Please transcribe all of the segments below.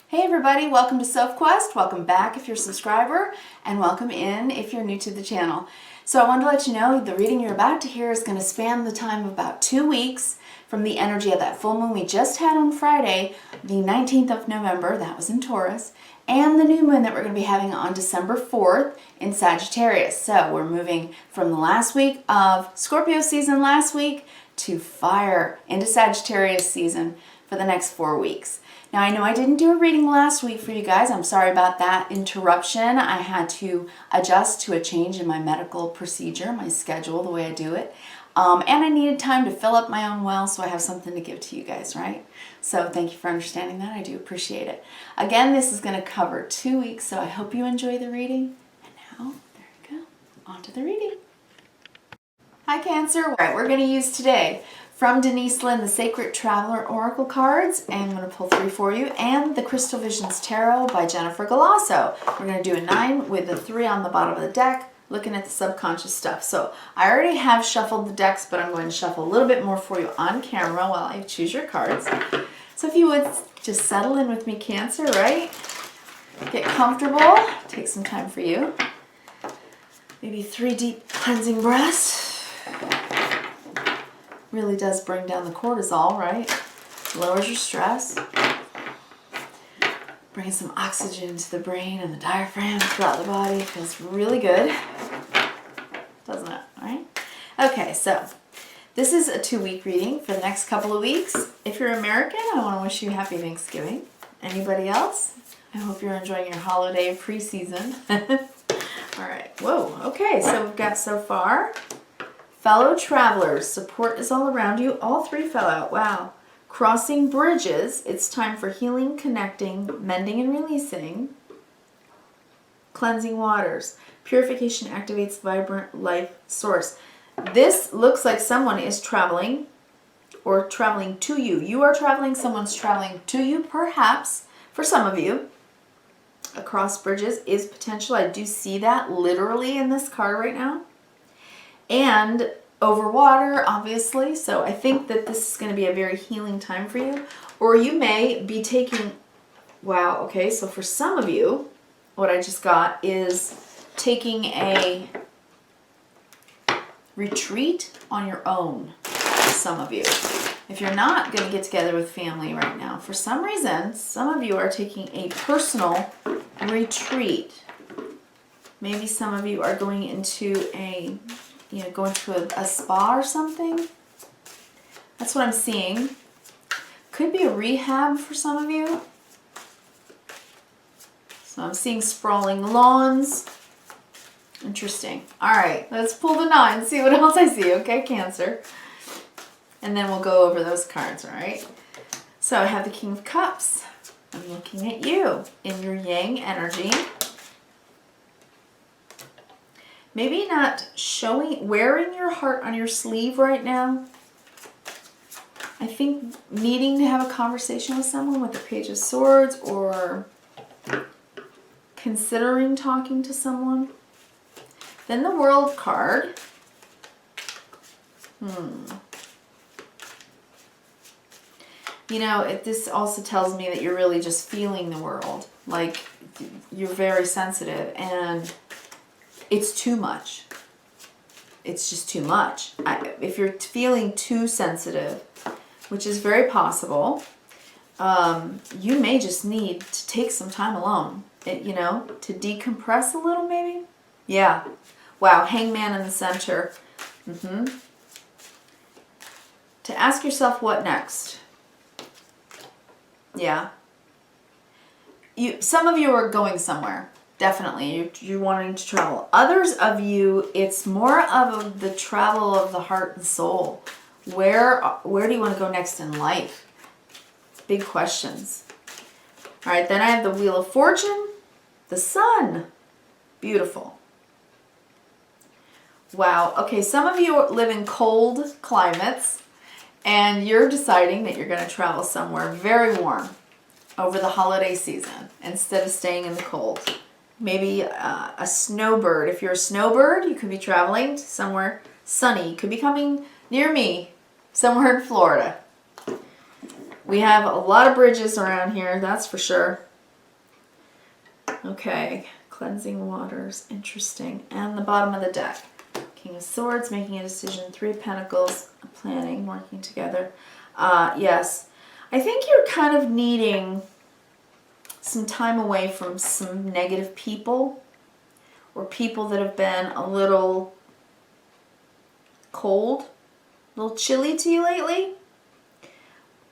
Hey everybody, welcome to Sophquest. Welcome back if you're a subscriber, and welcome in if you're new to the channel. So I wanted to let you know the reading you're about to hear is going to span the time of about 2 weeks from the energy of that full moon we just had on Friday, the 19th of November, that was in Taurus, and the new moon that we're going to be having on December 4th in Sagittarius. So we're moving from the last week of Scorpio season last week to fire into Sagittarius season for the next 4 weeks. Now, I know I didn't do a reading last week for you guys. I'm sorry about that interruption. I had to adjust to a change in my medical procedure, my schedule, the way I do it. And I needed time to fill up my own well, so I have something to give to you guys, right? So thank you for understanding that. I do appreciate it. Again, this is going to cover 2 weeks, so I hope you enjoy the reading. And now, there you go. On to the reading. Hi, Cancer. All right, we're going to use today from Denise Lynn, the Sacred Traveler Oracle cards, and I'm going to pull 3 for you, and the Crystal Visions Tarot by Jennifer Galasso. We're going to do a 9 with the 3 on the bottom of the deck, looking at the subconscious stuff. So I already have shuffled the decks, but I'm going to shuffle a little bit more for you on camera while I choose your cards. So if you would just settle in with me, Cancer, right? Get comfortable. Take some time for you. Maybe 3 deep cleansing breaths. Really does bring down the cortisol, right? Lowers your stress. Brings some oxygen to the brain and the diaphragm throughout the body. Feels really good. Doesn't it? All right? Okay, so this is a 2-week reading for the next couple of weeks. If you're American, I want to wish you happy Thanksgiving. Anybody else? I hope you're enjoying your holiday pre-season. All right. Whoa. Okay, so we've got so far... Fellow travelers, support is all around you. All 3 fell out. Wow. Crossing bridges. It's time for healing, connecting, mending and releasing. Cleansing waters. Purification activates vibrant life source. This looks like someone is traveling or traveling to you. You are traveling. Someone's traveling to you, perhaps, for some of you. Across bridges is potential. I do see that literally in this card right now. And over water, obviously. So I think that this is going to be a very healing time for you. Or you may be taking, wow, okay, so for some of you, what I just got is taking a retreat on your own, some of you. If you're not going to get together with family right now, for some reason, some of you are taking a personal retreat. Maybe some of you are going into a... going to a spa or something. That's what I'm seeing. Could be a rehab for some of you. So I'm seeing sprawling lawns. Interesting. All right, let's pull the 9, see what else I see. Okay, Cancer. And then we'll go over those cards, all right? So I have the King of Cups. I'm looking at you in your yang energy. Maybe not wearing your heart on your sleeve right now. I think needing to have a conversation with someone with the Page of Swords, or considering talking to someone. Then the World card. This also tells me that you're really just feeling the world. Like, you're very sensitive and... it's too much. It's just too much. If you're feeling too sensitive, which is very possible, you may just need to take some time alone, to decompress a little maybe. Yeah. Wow, Hangman in the center. To ask yourself what next. Yeah. Some of you are going somewhere. Definitely, you're wanting to travel. Others of you, it's more of the travel of the heart and soul. Where do you want to go next in life? Big questions. All right, then I have the Wheel of Fortune, the Sun. Beautiful. Wow. Okay, some of you live in cold climates, and you're deciding that you're going to travel somewhere very warm over the holiday season instead of staying in the cold. Maybe a snowbird. If you're a snowbird, you could be traveling to somewhere sunny. You could be coming near me, somewhere in Florida. We have a lot of bridges around here, that's for sure. Okay, cleansing waters, interesting. And the bottom of the deck. King of Swords, making a decision. 3 of Pentacles, planning, working together. Yes, I think you're kind of needing some time away from some negative people or people that have been a little cold, a little chilly to you lately.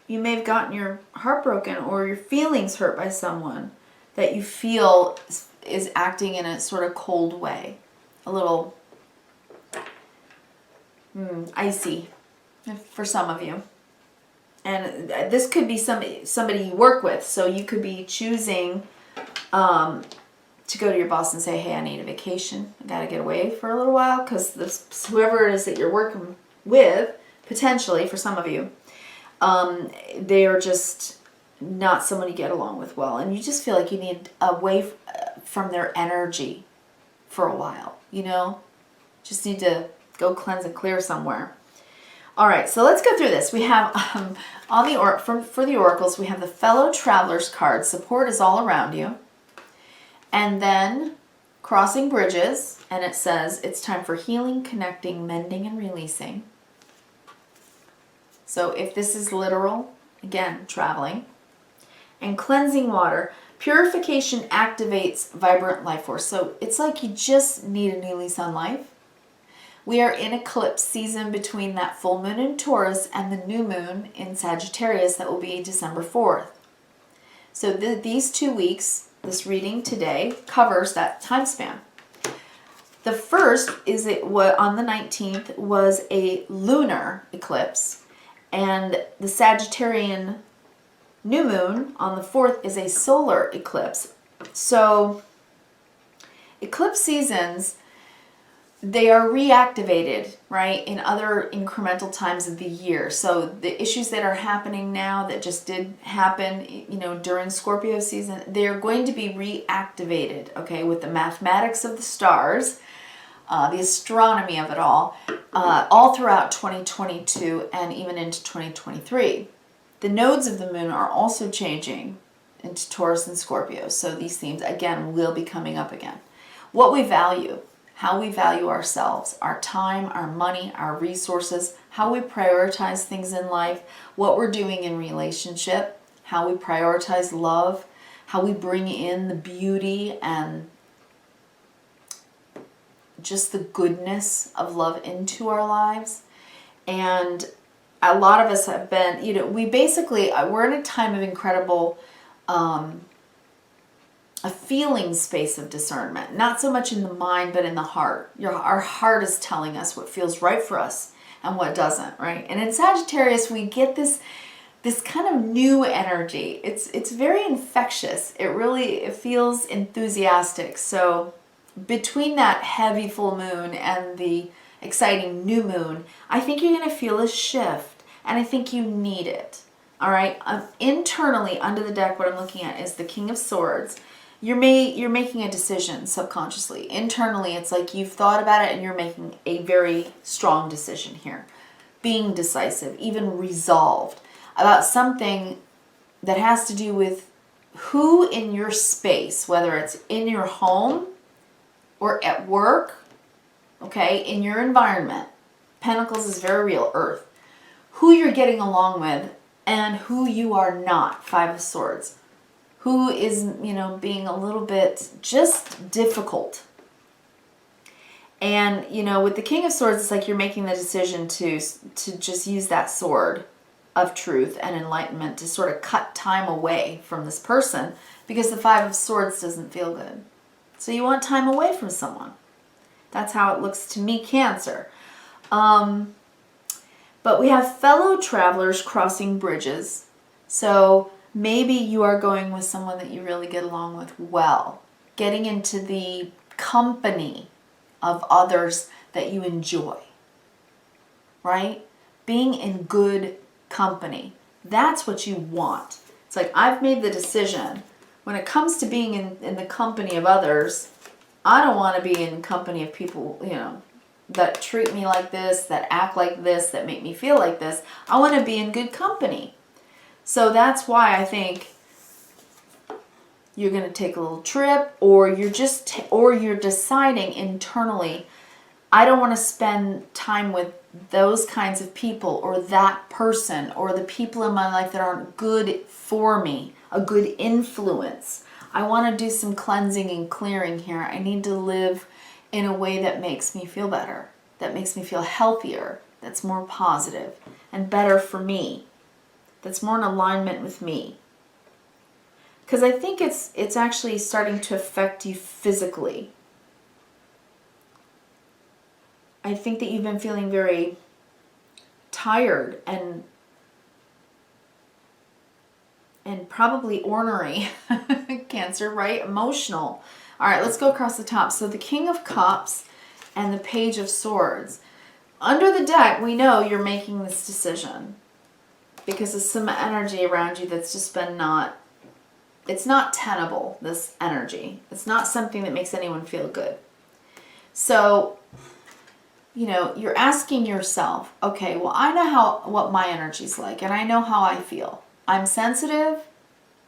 You may have gotten your heart broken or your feelings hurt by someone that you feel is acting in a sort of cold way. A little icy for some of you. And this could be somebody you work with. So you could be choosing to go to your boss and say, hey, I need a vacation. I got to get away for a little while because whoever it is that you're working with, potentially for some of you, they are just not someone you get along with well. And you just feel like you need away from their energy for a while, you know? Just need to go cleanse and clear somewhere. All right, so let's go through this. We have for the oracles, we have the Fellow Travelers card. Support is all around you. And then crossing bridges, and it says it's time for healing, connecting, mending, and releasing. So if this is literal, again, traveling. And cleansing water. Purification activates vibrant life force. So it's like you just need a new lease on life. We are in eclipse season between that full moon in Taurus and the new moon in Sagittarius that will be December 4th. So these 2 weeks, this reading today covers that time span. The first is on the 19th was a lunar eclipse, and the Sagittarian new moon on the 4th is a solar eclipse. So eclipse seasons, they are reactivated, right, in other incremental times of the year. So the issues that are happening now that just did happen, you know, during Scorpio season, they're going to be reactivated, okay, with the mathematics of the stars, the astronomy of it all throughout 2022 and even into 2023. The nodes of the moon are also changing into Taurus and Scorpio. So these themes, again, will be coming up again. What we value. How we value ourselves, our time, our money, our resources, how we prioritize things in life, what we're doing in relationship, how we prioritize love, how we bring in the beauty and just the goodness of love into our lives. And a lot of us have been, you know, we're in a time of incredible a feeling space of discernment, not so much in the mind, but in the heart. Our heart is telling us what feels right for us and what doesn't, right? And in Sagittarius, we get this kind of new energy. It's very infectious. It feels enthusiastic. So between that heavy full moon and the exciting new moon, I think you're going to feel a shift, and I think you need it. All right. Internally, under the deck, what I'm looking at is the King of Swords. You're making a decision subconsciously. Internally, it's like you've thought about it and you're making a very strong decision here. Being decisive, even resolved about something that has to do with who in your space, whether it's in your home or at work, okay, in your environment. Pentacles is very real, Earth. Who you're getting along with and who you are not, 5 of Swords. Who is, you know, being a little bit just difficult. And, you know, with the King of Swords, it's like you're making the decision to just use that sword of truth and enlightenment to sort of cut time away from this person because the 5 of Swords doesn't feel good. So you want time away from someone. That's how it looks to me, Cancer. But we have fellow travelers crossing bridges. So maybe you are going with someone that you really get along with well. Getting into the company of others that you enjoy. Right? Being in good company. That's what you want. It's like, I've made the decision. When it comes to being in the company of others, I don't want to be in company of people, you know, that treat me like this, that act like this, that make me feel like this. I want to be in good company. So that's why I think you're going to take a little trip, or you're deciding internally, I don't want to spend time with those kinds of people or that person or the people in my life that aren't good for me, a good influence. I want to do some cleansing and clearing here. I need to live in a way that makes me feel better, that makes me feel healthier, that's more positive and better for me, that's more in alignment with me. Because I think it's actually starting to affect you physically. I think that you've been feeling very tired and probably ornery, Cancer, right? Emotional. All right, let's go across the top. So the King of Cups and the Page of Swords. Under the deck, we know you're making this decision because there's some energy around you that's just been it's not tenable, this energy. It's not something that makes anyone feel good. So, you know, you're asking yourself, okay, well, I know what my energy's like, and I know how I feel. I'm sensitive.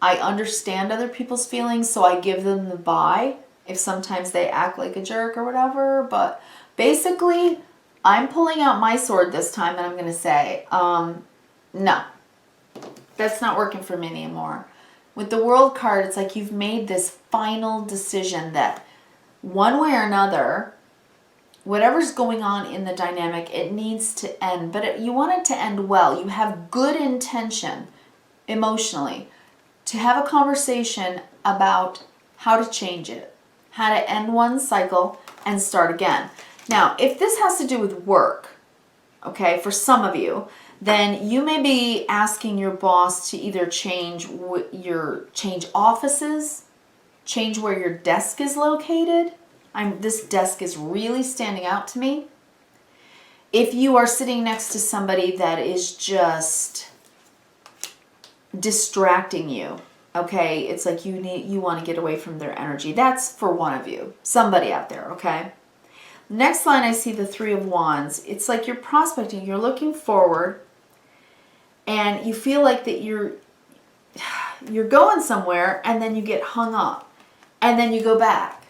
I understand other people's feelings, so I give them the bye if sometimes they act like a jerk or whatever. But basically, I'm pulling out my sword this time, and I'm going to say, no, that's not working for me anymore. With the World card, it's like you've made this final decision that one way or another, whatever's going on in the dynamic, it needs to end. But you want it to end well. You have good intention emotionally to have a conversation about how to change it, how to end one cycle and start again. Now, if this has to do with work, okay, for some of you, then you may be asking your boss to either change offices, change where your desk is located. This desk is really standing out to me. If you are sitting next to somebody that is just distracting you, okay, it's like you want to get away from their energy. That's for one of you, somebody out there, okay? Next line, I see the Three of Wands. It's like you're prospecting, you're looking forward, and you feel like that you're going somewhere, and then you get hung up, and then you go back.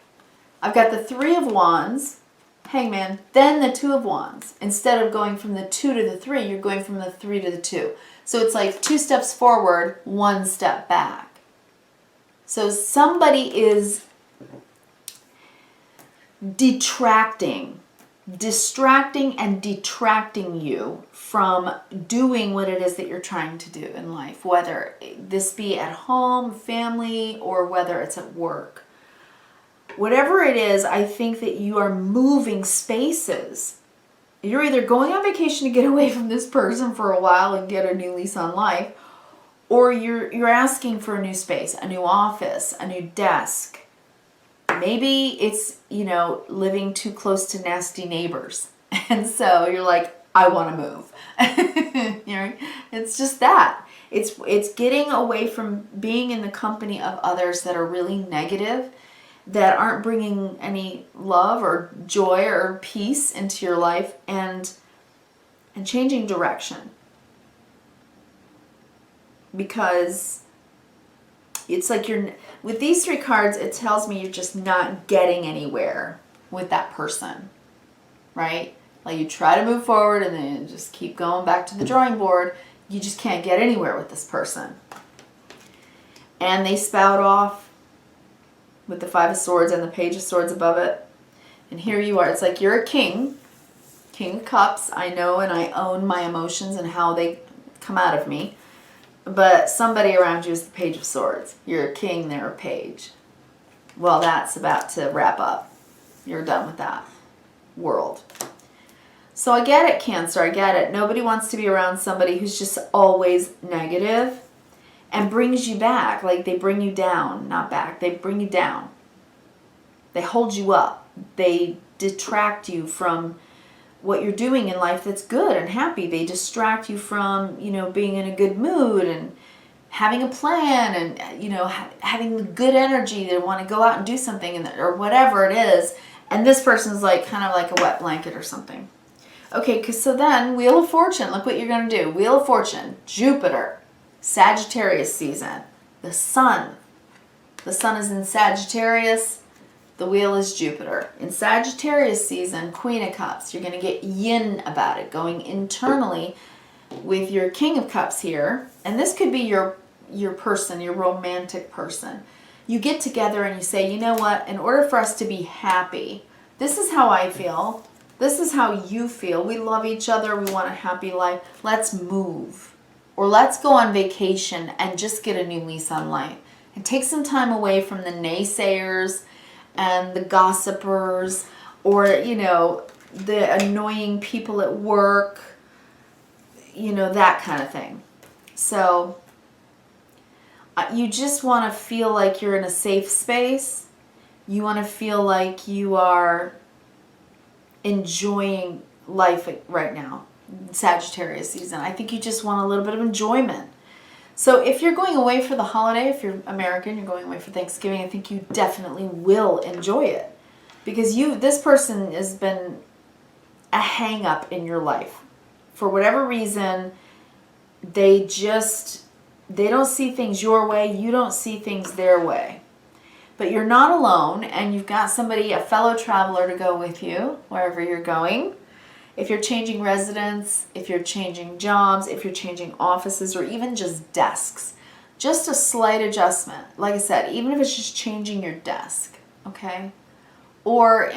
I've got the Three of Wands, Hangman, then the Two of Wands. Instead of going from the 2 to the 3, you're going from the 3 to the 2. So it's like 2 steps forward, 1 step back. So somebody is distracting and detracting you from doing what it is that you're trying to do in life, whether this be at home, family, or whether it's at work. Whatever it is, I think that you are moving spaces. You're either going on vacation to get away from this person for a while and get a new lease on life, or you're asking for a new space, a new office, a new desk. Maybe it's, you know, living too close to nasty neighbors. And so you're like, I want to move. You know, it's just that. It's getting away from being in the company of others that are really negative, that aren't bringing any love or joy or peace into your life, and changing direction. Because it's like with these 3 cards, it tells me you're just not getting anywhere with that person, right? Like you try to move forward and then you just keep going back to the drawing board. You just can't get anywhere with this person. And they spout off with the 5 of Swords and the Page of Swords above it. And here you are. It's like you're a king of Cups. I know and I own my emotions and how they come out of me. But somebody around you is the Page of Swords. You're a king, they're a page. Well, that's about to wrap up. You're done with that world. So I get it, Cancer, I get it. Nobody wants to be around somebody who's just always negative and brings you back. Like they bring you down, not back. They bring you down. They hold you up. They detract you from what you're doing in life that's good and happy. They distract you from, you know, being in a good mood and having a plan and, you know, having good energy to want to go out and do something or whatever it is. And this person's like kind of like a wet blanket or something. Okay, so then Wheel of Fortune, look what you're going to do. Wheel of Fortune, Jupiter, Sagittarius season, the sun, The sun is in Sagittarius. The wheel is Jupiter. In Sagittarius season, Queen of Cups, you're going to get yin about it, going internally with your King of Cups here. And this could be your person, your romantic person. You get together and you say, you know what, in order for us to be happy, this is how I feel. This is how you feel. We love each other. We want a happy life. Let's move. Or let's go on vacation and just get a new lease on life. And take some time away from the naysayers and the gossipers, or, you know, the annoying people at work, you know, that kind of thing. So you just want to feel like you're in a safe space. You want to feel like you are enjoying life right now, Sagittarius season. I think you just want a little bit of enjoyment. So if you're going away for the holiday, if you're American, you're going away for Thanksgiving, I think you definitely will enjoy it. Because this person has been a hang-up in your life. For whatever reason, they don't see things your way, you don't see things their way. But you're not alone, and you've got somebody, a fellow traveler, to go with you wherever you're going. If you're changing residence, if you're changing jobs, if you're changing offices, or even just desks, just a slight adjustment. Like I said, even if it's just changing your desk, okay? Or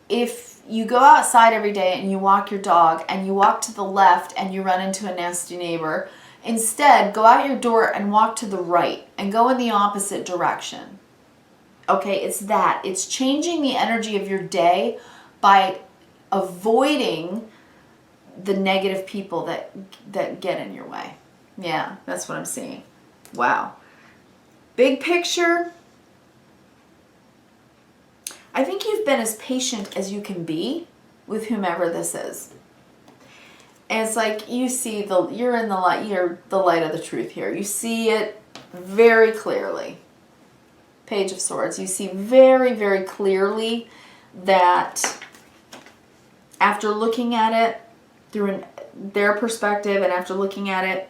if you go outside every day and you walk your dog and you walk to the left and you run into a nasty neighbor, instead go out your door and walk to the right and go in the opposite direction. Okay, it's changing the energy of your day by avoiding the negative people that get in your way. Yeah, that's what I'm seeing. Wow. Big picture, I think you've been as patient as you can be with whomever this is. And it's like you see you're in the light, you're the light of the truth here. You see it very clearly. Page of Swords. You see very, very clearly that after looking at it through their perspective, and after looking at it,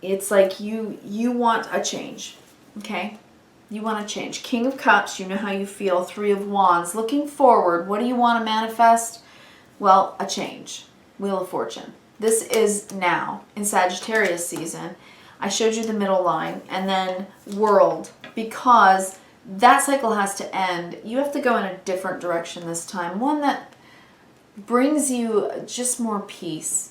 it's like you want a change, okay? You want a change. King of Cups, you know how you feel. 3 of Wands. Looking forward, what do you want to manifest? Well, a change. Wheel of Fortune. This is now in Sagittarius season. I showed you the middle line, and then World, because that cycle has to end. You have to go in a different direction this time. One that brings you just more peace.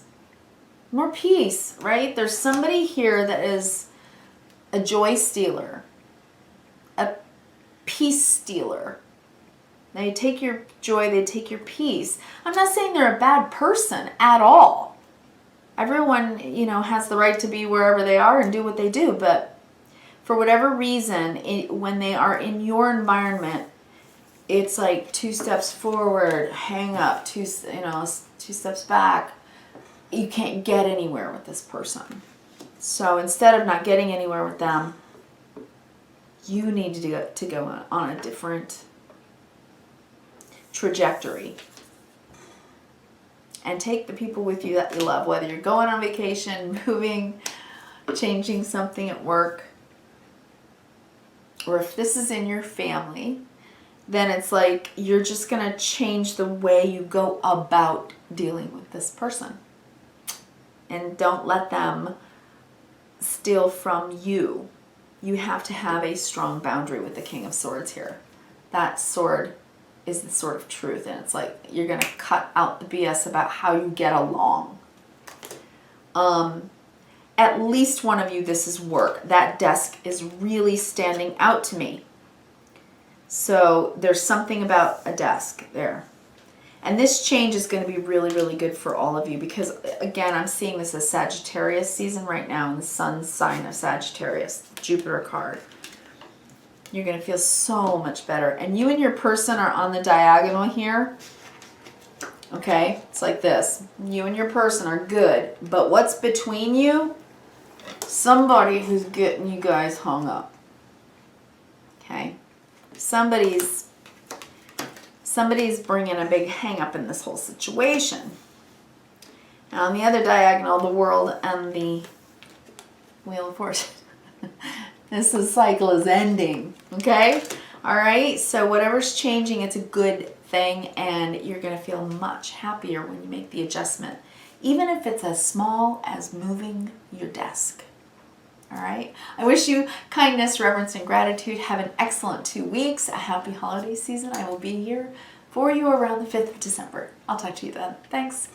More peace, right? There's somebody here that is a joy stealer, a peace stealer. They take your joy, they take your peace. I'm not saying they're a bad person at all. Everyone, you know, has the right to be wherever they are and do what they do, but for whatever reason, when they are in your environment, it's like 2 steps forward, hang up, 2 steps back. You can't get anywhere with this person. So instead of not getting anywhere with them, you need to go on a different trajectory. And take the people with you that you love, whether you're going on vacation, moving, changing something at work, or if this is in your family, then it's like you're just going to change the way you go about dealing with this person. And don't let them steal from you. You have to have a strong boundary with the King of Swords here. That sword is the sword of truth, and it's like you're going to cut out the BS about how you get along. At least one of you, this is work. That desk is really standing out to me. So there's something about a desk there. And this change is going to be really, really good for all of you because, again, I'm seeing this as Sagittarius season right now in the sun's sign of Sagittarius, Jupiter card. You're going to feel so much better. And you and your person are on the diagonal here. Okay? It's like this. You and your person are good. But what's between you? Somebody who's getting you guys hung up. Okay? Somebody's bringing a big hang up in this whole situation. Now on the other diagonal, the World and the Wheel of Fortune. This cycle is ending, okay? All right, so whatever's changing, it's a good thing, and you're gonna feel much happier when you make the adjustment, even if it's as small as moving your desk. All right, I wish you kindness, reverence, and gratitude. Have an excellent 2 weeks, a happy holiday season. I will be here for you around the 5th of December. I'll talk to you then. Thanks.